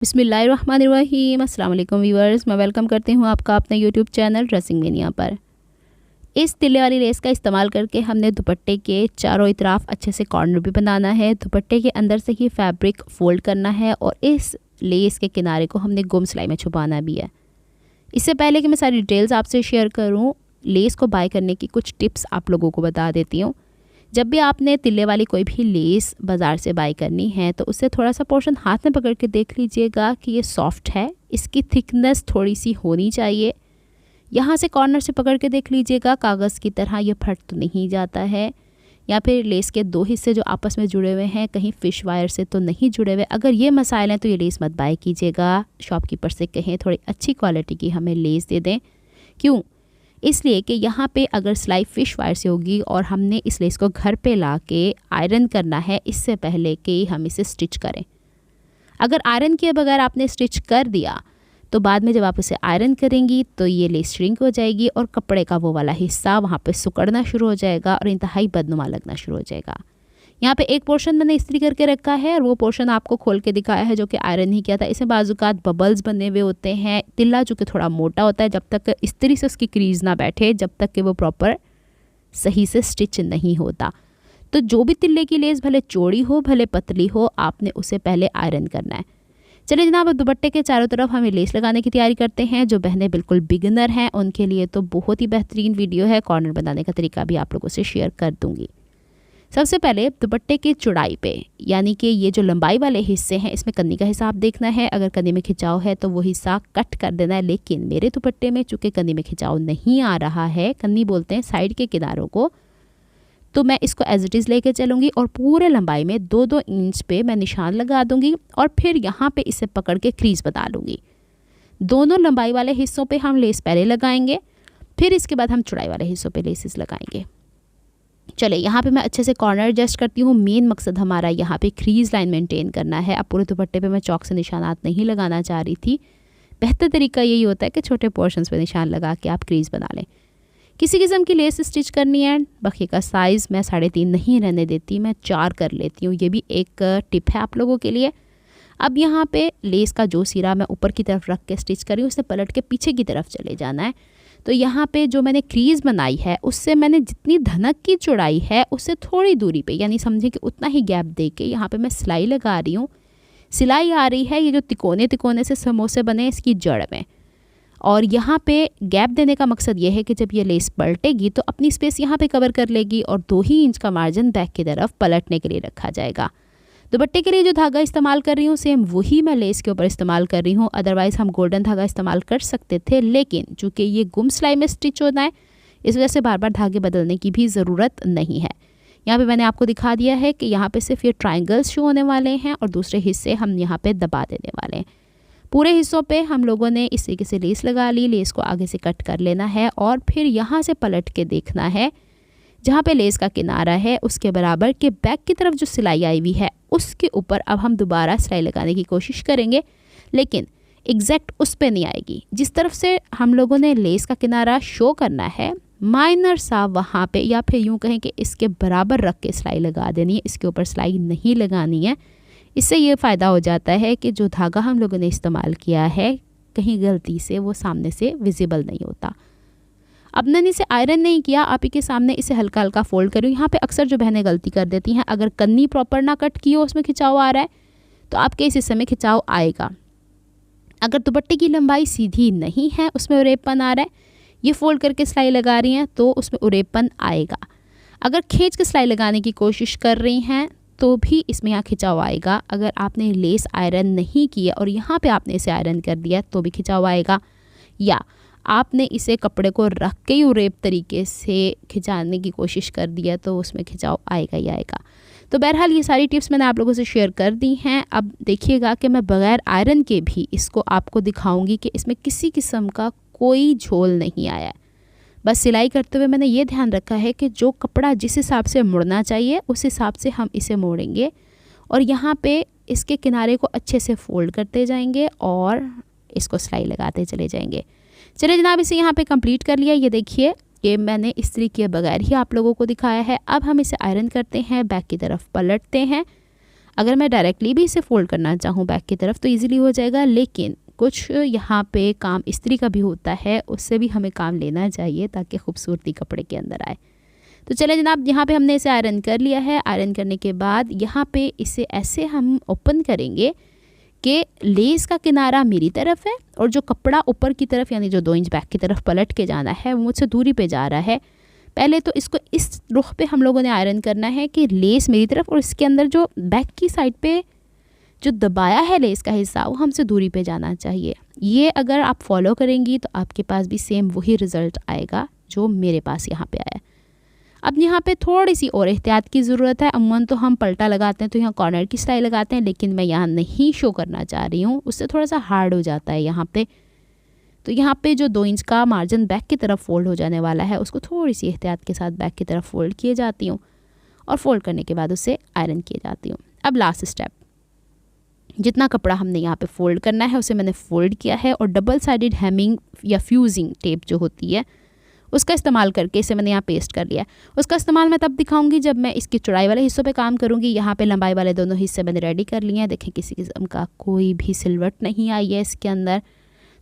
बिस्मिल्लाहिर्रहमानिर्रहीम। अस्सलाम वालेकुम व्यूअर्स, मैं वेलकम करती हूँ आपका अपने यूट्यूब चैनल ड्रेसिंग मेनिया पर। इस तिल्ले वाली लेस का इस्तेमाल करके हमने दुपट्टे के चारों तरफ अच्छे से कॉर्नर भी बनाना है। दुपट्टे के अंदर से ही फैब्रिक फोल्ड करना है और इस लेस के किनारे को हमने गुम सिलाई में छुपाना भी है। इससे पहले कि मैं सारी डिटेल्स आपसे शेयर करूँ, लेस को बाय करने की कुछ टिप्स आप लोगों को बता देती हूँ। जब भी आपने तिल्ले वाली कोई भी लेस बाज़ार से बाय करनी है तो उससे थोड़ा सा पोर्शन हाथ में पकड़ के देख लीजिएगा कि ये सॉफ्ट है, इसकी थिकनेस थोड़ी सी होनी चाहिए। यहाँ से कॉर्नर से पकड़ के देख लीजिएगा कागज़ की तरह ये फट तो नहीं जाता है, या फिर लेस के दो हिस्से जो आपस में जुड़े हुए हैं कहीं फ़िश वायर से तो नहीं जुड़े हुए। अगर ये मसाइल हैं तो ये लेस मत बाय कीजिएगा। शॉपकीपर से कहें थोड़ी अच्छी क्वालिटी की हमें लेस दे दें। क्यों? इसलिए कि यहाँ पे अगर सिलाई फ़िश वायर से होगी और हमने इस लेस को घर पे ला के आयरन करना है इससे पहले कि हम इसे स्टिच करें। अगर आयरन किए बगैर आपने स्टिच कर दिया तो बाद में जब आप इसे आयरन करेंगी तो ये लेस श्रिंक हो जाएगी और कपड़े का वो वाला हिस्सा वहाँ पे सिकुड़ना शुरू हो जाएगा और इंतहाई बदनुमा लगना शुरू हो जाएगा। यहाँ पे एक पोर्शन मैंने इस्त्री करके रखा है और वो पोर्शन आपको खोल के दिखाया है जो कि आयरन नहीं किया था। इसमें बाजुकात बबल्स बने हुए होते हैं। तिल्ला जो कि थोड़ा मोटा होता है, जब तक इस्त्री से उसकी क्रीज ना बैठे जब तक कि वो प्रॉपर सही से स्टिच नहीं होता। तो जो भी तिल्ले की लेस भले चौड़ी हो भले पतली हो, आपने उसे पहले आयरन करना है। चलिए जनाब, अब दुपट्टे के चारों तरफ हमें लेस लगाने की तैयारी करते हैं। जो बहनें बिल्कुल बिगिनर हैं उनके लिए तो बहुत ही बेहतरीन वीडियो है। कॉर्नर बनाने का तरीका भी आप लोगों से शेयर कर दूँगी। सबसे पहले दुपट्टे की चौड़ाई पे, यानी कि ये जो लंबाई वाले हिस्से हैं इसमें कन्नी का हिसाब देखना है। अगर कन्नी में खिंचाव है तो वो हिस्सा कट कर देना है। लेकिन मेरे दुपट्टे में चूँकि कन्नी में खिंचाव नहीं आ रहा है, कन्नी बोलते हैं साइड के किनारों को, तो मैं इसको एज इट इज़ लेके चलूँगी और पूरे लंबाई में 2-2 इंच पे मैं निशान लगा दूँगी और फिर यहाँ पे इसे पकड़ के क्रीज बता लूँगी। दोनों लंबाई वाले हिस्सों पे हम लेस पहले लगाएंगे, फिर इसके बाद हम चौड़ाई वाले हिस्सों पे लेसेस लगाएंगे। चले यहाँ पे मैं अच्छे से कॉर्नर एडजस्ट करती हूँ। मेन मकसद हमारा यहाँ पे क्रीज लाइन मेंटेन करना है। अब पूरे दुपट्टे पे मैं चौक से निशानात नहीं लगाना चाह रही थी। बेहतर तरीका यही होता है कि छोटे पोर्शंस पे निशान लगा के आप क्रीज बना लें। किसी किस्म की लेस स्टिच करनी है, बाकी का साइज़ मैं 3.5 नहीं रहने देती, मैं 4 कर लेती हूँ। ये भी एक टिप है आप लोगों के लिए। अब यहाँ पे लेस का जो सिरा मैं ऊपर की तरफ रख के स्टिच करी हूँ उसे पलट के पीछे की तरफ चले जाना है। तो यहाँ पे जो मैंने क्रीज़ बनाई है उससे मैंने जितनी धनक की चौड़ाई है उससे थोड़ी दूरी पे, यानी समझे कि उतना ही गैप दे के यहाँ पे मैं सिलाई लगा रही हूँ। सिलाई आ रही है ये जो तिकोने तिकोने से समोसे बने इसकी जड़ में, और यहाँ पे गैप देने का मकसद ये है कि जब ये लेस पलटेगी तो अपनी स्पेस यहाँ पे कवर कर लेगी और 2 ही इंच का मार्जिन बैक की तरफ पलटने के लिए रखा जाएगा। दुपट्टे के लिए जो धागा इस्तेमाल कर रही हूँ सेम वही मैं लेस के ऊपर इस्तेमाल कर रही हूँ। अदरवाइज़ हम गोल्डन धागा इस्तेमाल कर सकते थे, लेकिन चूँकि ये गुम सिलाई में स्टिच होना है इस वजह से बार बार धागे बदलने की भी ज़रूरत नहीं है। यहाँ पे मैंने आपको दिखा दिया है कि यहाँ पे सिर्फ ये ट्रायंगल्स शो होने वाले हैं और दूसरे हिस्से हम यहाँ पे दबा देने वाले हैं। पूरे हिस्सों पे हम लोगों ने इस तरीके से लेस लगा ली। लेस को आगे से कट कर लेना है और फिर यहाँ से पलट के देखना है जहाँ पे लेस का किनारा है उसके बराबर के बैक की तरफ जो सिलाई आई हुई है उसके ऊपर अब हम दोबारा सिलाई लगाने की कोशिश करेंगे, लेकिन एग्जैक्ट उस पे नहीं आएगी। जिस तरफ से हम लोगों ने लेस का किनारा शो करना है माइनर सा वहाँ पे, या फिर यूँ कहें कि इसके बराबर रख के सिलाई लगा देनी है, इसके ऊपर सिलाई नहीं लगानी है। इससे ये फ़ायदा हो जाता है कि जो धागा हम लोगों ने इस्तेमाल किया है कहीं गलती से वो सामने से विजिबल नहीं होता। अब मैंने इसे आयरन नहीं किया, आप ही के सामने इसे हल्का हल्का फोल्ड करूँ। यहाँ पे अक्सर जो बहनें गलती कर देती हैं, अगर कन्नी प्रॉपर ना कट की हो उसमें खिंचाव आ रहा है तो आपके इस हिस्से में खिंचाव आएगा। अगर दुपट्टे की लंबाई सीधी नहीं है उसमें उरेपन आ रहा है, ये फोल्ड करके सिलाई लगा रही हैं तो उसमें उरेपन आएगा। अगर खींच के सिलाई लगाने की कोशिश कर रही हैं तो भी इसमें यहाँ खिंचाव आएगा। अगर आपने लेस आयरन नहीं किया और यहाँ पे आपने इसे आयरन कर दिया तो भी खिंचाव आएगा, या आपने इसे कपड़े को रख के ही उरेप तरीके से खिंचाने की कोशिश कर दिया तो उसमें खिंचाव आएगा ही आएगा। तो बहरहाल ये सारी टिप्स मैंने आप लोगों से शेयर कर दी हैं। अब देखिएगा कि मैं बग़ैर आयरन के भी इसको आपको दिखाऊंगी कि इसमें किसी किस्म का कोई झोल नहीं आया है। बस सिलाई करते हुए मैंने ये ध्यान रखा है कि जो कपड़ा जिस हिसाब से मुड़ना चाहिए उस हिसाब से हम इसे मोड़ेंगे और यहाँ पे इसके किनारे को अच्छे से फोल्ड करते जाएंगे और इसको सिलाई लगाते चले जाएंगे। चलिए जनाब, इसे यहाँ पे कंप्लीट कर लिया। ये देखिए कि मैंने इस्त्री किए बगैर ही आप लोगों को दिखाया है। अब हम इसे आयरन करते हैं, बैक की तरफ पलटते हैं। अगर मैं डायरेक्टली भी इसे फ़ोल्ड करना चाहूँ बैक की तरफ तो ईज़िली हो जाएगा, लेकिन कुछ यहाँ पे काम इस्त्री का भी होता है, उससे भी हमें काम लेना चाहिए ताकि खूबसूरती कपड़े के अंदर आए। तो चले जनाब, यहाँ पे हमने इसे आयरन कर लिया है। आयरन करने के बाद यहाँ पे इसे ऐसे हम ओपन करेंगे कि लेस का किनारा मेरी तरफ है और जो कपड़ा ऊपर की तरफ यानी जो 2 इंच बैक की तरफ पलट के जाना है वो मुझसे दूरी पे जा रहा है। पहले तो इसको इस रुख पे हम लोगों ने आयरन करना है कि लेस मेरी तरफ और इसके अंदर जो बैक की साइड पे जो दबाया है लेस का हिस्सा वो हमसे दूरी पे जाना चाहिए। ये अगर आप फॉलो करेंगी तो आपके पास भी सेम वही रिज़ल्ट आएगा जो मेरे पास यहाँ पे आया। अब यहाँ पे थोड़ी सी और एहतियात की ज़रूरत है। अमूमन तो हम पलटा लगाते हैं तो यहाँ कॉर्नर की सिलाई लगाते हैं, लेकिन मैं यहाँ नहीं शो करना चाह रही हूँ, उससे थोड़ा सा हार्ड हो जाता है यहाँ पे। तो यहाँ पे जो 2 इंच का मार्जिन बैक की तरफ फ़ोल्ड हो जाने वाला है उसको थोड़ी सी एहतियात के साथ बैक की तरफ फ़ोल्ड किए जाती हूँ और फ़ोल्ड करने के बाद उसे आयरन किए जाती हूँ। अब लास्ट स्टेप, जितना कपड़ा हमने यहाँ पे फ़ोल्ड करना है उसे मैंने फ़ोल्ड किया है और डबल साइडेड हेमिंग या फ्यूजिंग टेप जो होती है उसका इस्तेमाल करके इसे मैंने यहाँ पेस्ट कर लिया है। उसका इस्तेमाल मैं तब दिखाऊंगी जब मैं इसकी चौड़ाई वाले हिस्सों पे काम करूँगी। यहाँ पे लंबाई वाले दोनों हिस्से मैंने रेडी कर लिए हैं। देखें किसी किस्म का कोई भी सिलवट नहीं आई है इसके अंदर,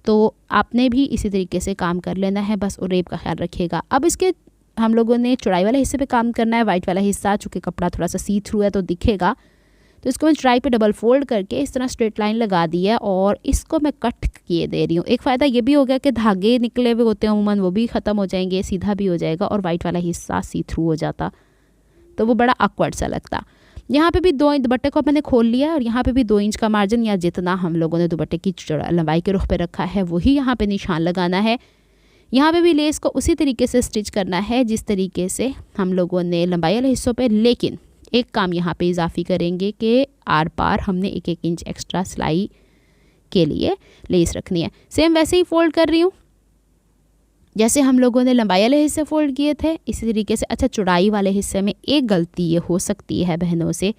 तो आपने भी इसी तरीके से काम कर लेना है, बस उरेब का ख्याल रखिएगा। अब इसके हम लोगों ने चौड़ाई वाले हिस्से पे काम करना है। वाइट वाला हिस्सा चूँकि कपड़ा थोड़ा सा सी थ्रू है तो दिखेगा, तो इसको मैं चौड़ाई पे डबल फोल्ड करके इस तरह स्ट्रेट लाइन लगा दी है और इसको मैं कट किए दे रही हूँ। एक फ़ायदा ये भी हो गया कि धागे निकले हुए होते हैं अमूमन वो भी ख़त्म हो जाएंगे, सीधा भी हो जाएगा और वाइट वाला हिस्सा सी थ्रू हो जाता तो वो बड़ा ऑकवर्ड सा लगता। यहाँ पे भी 2 इंच दुपट्टे को मैंने खोल लिया और यहाँ पे भी 2 इंच का मार्जिन या जितना हम लोगों ने दुपट्टे की लंबाई के रुख पे रखा है वही यहाँ पे निशान लगाना है। यहाँ पे भी लेस को उसी तरीके से स्टिच करना है जिस तरीके से हम लोगों ने लंबाई वाले हिस्सों पे, लेकिन एक काम यहाँ पे इजाफी करेंगे कि आर पार हमने 1-1 इंच एक्स्ट्रा सिलाई के लिए लेस रखनी है। सेम वैसे ही फोल्ड कर रही हूँ जैसे हम लोगों ने लंबाई वाले हिस्से फोल्ड किए थे, इसी तरीके से। अच्छा, चौड़ाई वाले हिस्से में एक गलती ये हो सकती है बहनों से,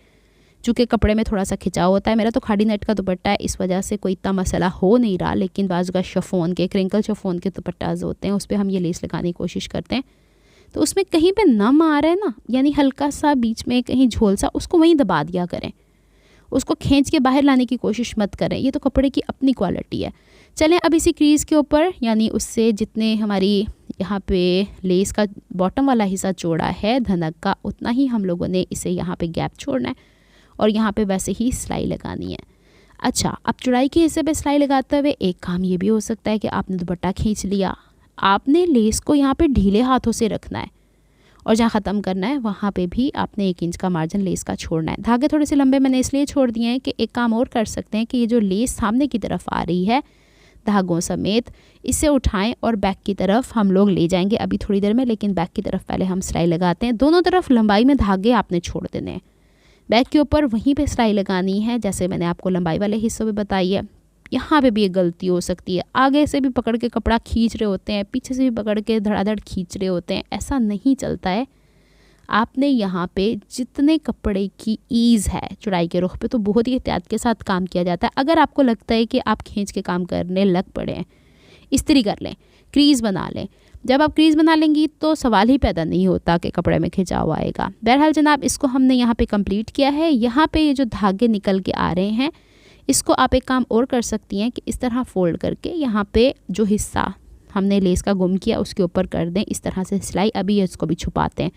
चूँकि कपड़े में थोड़ा सा खिंचाव होता है। मेरा तो खाड़ी नेट का दुपट्टा है, इस वजह से कोई इतना मसला हो नहीं रहा, लेकिन बाज़ का शिफॉन के क्रिंकल शिफॉन के दुपट्टाज होते हैं उस पर हम ये लेस लगाने की कोशिश करते हैं, तो उसमें कहीं पे नम आ रहा है ना, यानी हल्का सा बीच में कहीं झोल सा, उसको वहीं दबा दिया करें, उसको खींच के बाहर लाने की कोशिश मत करें। ये तो कपड़े की अपनी क्वालिटी है। चलें अब इसी क्रीज़ के ऊपर यानी उससे जितने हमारी यहाँ पे लेस का बॉटम वाला हिस्सा चौड़ा है धनक का, उतना ही हम लोगों ने इसे यहाँ पे गैप छोड़ना है और यहाँ पे वैसे ही सिलाई लगानी है। अच्छा, अब चौड़ाई के हिस्से पे सिलाई लगाते हुए एक काम ये भी हो सकता है कि आपने दुपट्टा खींच लिया, आपने लेस को यहाँ पे ढीले हाथों से रखना है और जहाँ ख़त्म करना है वहाँ पे भी आपने 1 इंच का मार्जिन लेस का छोड़ना है। धागे थोड़े से लंबे मैंने इसलिए छोड़ दिए हैं कि एक काम और कर सकते हैं कि ये जो लेस सामने की तरफ आ रही है धागों समेत, इसे उठाएं और बैक की तरफ हम लोग ले जाएंगे अभी थोड़ी देर में, लेकिन बैक की तरफ पहले हम सिलाई लगाते हैं। दोनों तरफ लंबाई में धागे आपने छोड़ देने हैं, बैक के ऊपर वहीं पे सिलाई लगानी है जैसे मैंने आपको लंबाई वाले हिस्सों में बताई है। यहाँ पे भी एक गलती हो सकती है, आगे से भी पकड़ के कपड़ा खींच रहे होते हैं, पीछे से भी पकड़ के धड़ाधड़ खींच रहे होते हैं, ऐसा नहीं चलता है। आपने यहाँ पे जितने कपड़े की ईज़ है चौड़ाई के रुख पे तो बहुत ही एहतियात के साथ काम किया जाता है। अगर आपको लगता है कि आप खींच के काम करने लग पड़े हैं, इस्त्री कर लें, क्रीज़ बना लें। जब आप क्रीज़ बना लेंगी तो सवाल ही पैदा नहीं होता कि कपड़े में खिंचाव आएगा। बहरहाल जनाब, इसको हमने यहाँ पे कंप्लीट किया है। यहाँ पे ये जो धागे निकल के आ रहे हैं इसको आप एक काम और कर सकती हैं कि इस तरह फ़ोल्ड करके यहाँ पे जो हिस्सा हमने लेस का गुम किया उसके ऊपर कर दें इस तरह से सिलाई। अभी इसको भी छुपाते हैं।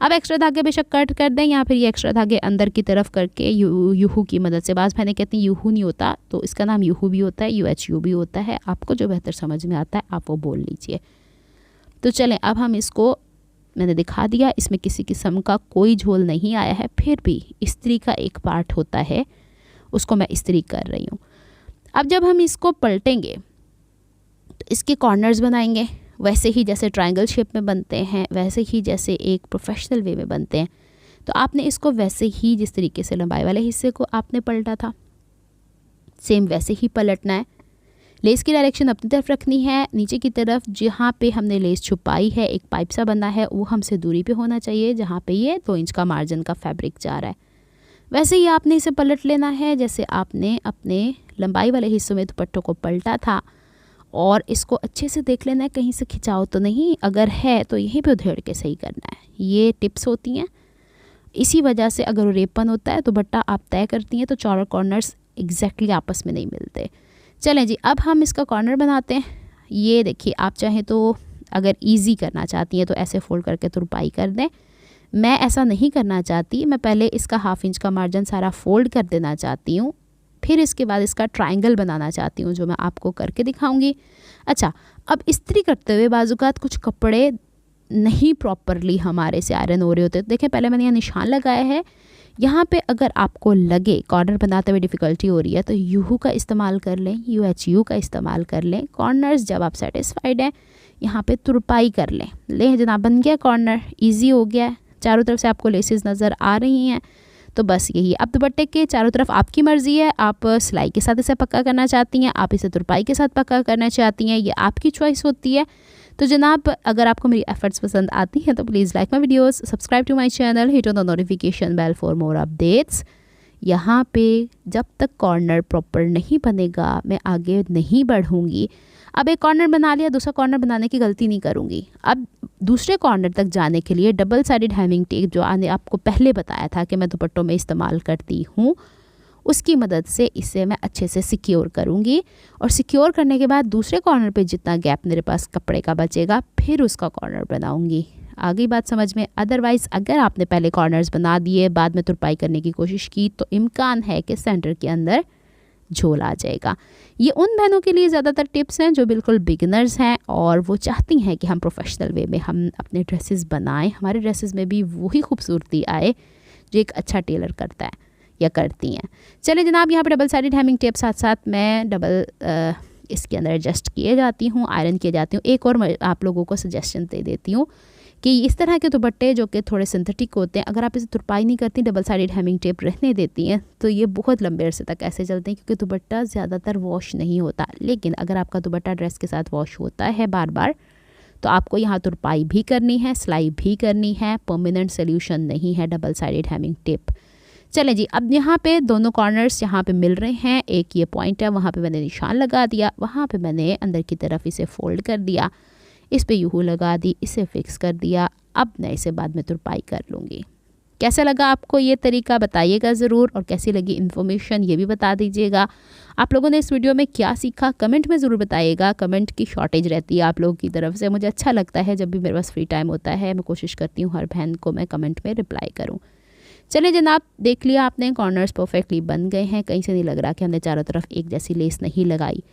अब एक्स्ट्रा धागे बेशक कट कर दें या फिर ये एक्स्ट्रा धागे अंदर की तरफ करके यूहू की मदद से, बाज़ मैंने कहती हैं यूहू नहीं होता तो इसका नाम यूहू भी होता है, UHU भी होता है, आपको जो बेहतर समझ में आता है आप वो बोल लीजिए। तो चलें अब हम इसको, मैंने दिखा दिया, इसमें किसी किस्म का कोई झोल नहीं आया है, फिर भी इस्त्री का एक पार्ट होता है उसको मैं इस्त्री कर रही हूँ। अब जब हम इसको पलटेंगे तो इसके कॉर्नर्स बनाएंगे वैसे ही जैसे ट्रायंगल शेप में बनते हैं, वैसे ही जैसे एक प्रोफेशनल वे में बनते हैं। तो आपने इसको वैसे ही जिस तरीके से लंबाई वाले हिस्से को आपने पलटा था सेम वैसे ही पलटना है। लेस की डायरेक्शन अपनी तरफ रखनी है, नीचे की तरफ जहाँ पे हमने लेस छुपाई है एक पाइप सा बना है वो हमसे दूरी पे होना चाहिए जहाँ पे ये 2 इंच का मार्जिन का फैब्रिक जा रहा है। वैसे ही आपने इसे पलट लेना है जैसे आपने अपने लंबाई वाले हिस्सों में दुपट्टों को पलटा था, और इसको अच्छे से देख लेना है कहीं से खिंचाव तो नहीं, अगर है तो यहीं पे उधेड़ के सही करना है। ये टिप्स होती हैं, इसी वजह से अगर वो रेपन होता है दुपट्टा आप तय करती हैं तो चारों कॉर्नर्स एग्जैक्टली आपस में नहीं मिलते। चलें जी, अब हम इसका कॉर्नर बनाते हैं। ये देखिए, आप चाहें तो अगर इजी करना चाहती हैं तो ऐसे फोल्ड करके तुरपाई कर दें। मैं ऐसा नहीं करना चाहती, मैं पहले इसका 1/2 इंच का मार्जिन सारा फोल्ड कर देना चाहती हूँ, फिर इसके बाद इसका ट्रायंगल बनाना चाहती हूँ जो मैं आपको करके दिखाऊंगी। अच्छा, अब इस्त्री करते हुए बाजुकात कुछ कपड़े नहीं प्रॉपरली हमारे से आयरन हो रहे होते। देखें, पहले मैंने यहाँ निशान लगाया है। यहाँ पे अगर आपको लगे कॉर्नर बनाते हुए डिफ़िकल्टी हो रही है तो यूहू का इस्तेमाल कर लें, UHU का इस्तेमाल कर लें। कॉर्नर्स जब आप सेटिस्फाइड हैं यहाँ पे तुरपाई कर लें। ले जनाब, बन गया कॉर्नर, ईजी हो गया है। चारों तरफ से आपको लेसेस नज़र आ रही हैं। तो बस यही, अब दुपट्टे के चारों तरफ आपकी मर्ज़ी है। आप सिलाई के साथ इसे पक्का करना चाहती हैं, आप इसे तुरपाई के साथ पक्का करना चाहती हैं, ये आपकी चॉइस होती है। तो जनाब, अगर आपको मेरी एफर्ट्स पसंद आती हैं तो please like my videos, subscribe to my channel, hit on the notification bell for more updates. यहाँ पे जब तक कॉर्नर प्रॉपर नहीं बनेगा मैं आगे नहीं बढ़ूँगी। अब एक कॉर्नर बना लिया, दूसरा कॉर्नर बनाने की गलती नहीं करूँगी। अब दूसरे कॉर्नर तक जाने के लिए डबल साइडेड हैमिंग टेप जो आने आपको पहले बताया था कि मैं दुपट्टों में इस्तेमाल करती हूँ, उसकी मदद से इसे मैं अच्छे से सिक्योर करूँगी। और सिक्योर करने के बाद दूसरे कॉर्नर पे जितना गैप मेरे पास कपड़े का बचेगा फिर उसका कॉर्नर बनाऊँगी। आ गई बात समझ में? अदरवाइज़ अगर आपने पहले कॉर्नर्स बना दिए बाद में तुरपाई करने की कोशिश की तो इम्कान है कि सेंटर के अंदर झोल आ जाएगा। ये उन बहनों के लिए ज़्यादातर टिप्स हैं जो बिल्कुल बिगिनर्स हैं और वो चाहती हैं कि हम प्रोफेशनल वे में हम अपने ड्रेसेस बनाएं, हमारे ड्रेसेस में भी वही खूबसूरती आए जो एक अच्छा टेलर करता है या करती हैं। चलिए जनाब, यहाँ पे डबल साइडेड हैमिंग टेप साथ साथ मैं डबल इसके अंदर एडजस्ट किए जाती हूँ, आयरन किए जाती हूँ। एक और मैं आप लोगों को सजेशन दे देती हूँ कि इस तरह के दुपट्टे जो कि थोड़े सिंथेटिक होते हैं, अगर आप इसे तुरपाई नहीं करती, डबल साइडेड हैमिंग टेप रहने देती हैं तो ये बहुत लंबे अरसे तक ऐसे चलते हैं क्योंकि दुपट्टा ज़्यादातर वॉश नहीं होता। लेकिन अगर आपका दुपट्टा ड्रेस के साथ वॉश होता है बार बार तो आपको यहाँ तुरपाई भी करनी है, सिलाई भी करनी है। परमानेंट सोल्यूशन नहीं है डबल साइडेड हैमिंग टेप। चलें जी, अब यहाँ पे दोनों कॉर्नर्स यहाँ पे मिल रहे हैं। एक ये पॉइंट है, वहाँ पे मैंने निशान लगा दिया, वहाँ पे मैंने अंदर की तरफ इसे फोल्ड कर दिया, इस पे यूहू लगा दी, इसे फिक्स कर दिया। अब मैं इसे बाद में तुरपाई कर लूँगी। कैसा लगा आपको ये तरीका बताइएगा ज़रूर, और कैसी लगी इन्फॉर्मेशन ये भी बता दीजिएगा। आप लोगों ने इस वीडियो में क्या सीखा कमेंट में ज़रूर बताइएगा। कमेंट की शॉर्टेज रहती है आप लोगों की तरफ से, मुझे अच्छा लगता है जब भी मेरे पास फ्री टाइम होता है मैं कोशिश करती हूँ हर बहन को मैं कमेंट में रिप्लाई करूँ। चलिए जनाब, देख लिया आपने, कॉर्नर्स परफेक्टली बन गए हैं, कहीं से नहीं लग रहा कि हमने चारों तरफ एक जैसी लेस नहीं लगाई।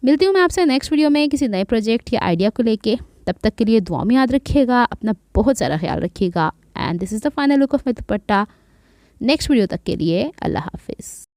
मिलती हूँ मैं आपसे नेक्स्ट वीडियो में किसी नए प्रोजेक्ट या आइडिया को लेके। तब तक के लिए दुआ में याद रखिएगा, अपना बहुत सारा ख्याल रखिएगा। And this is the final look of my dupatta. Next video तक के लिए अल्लाह हाफिज़।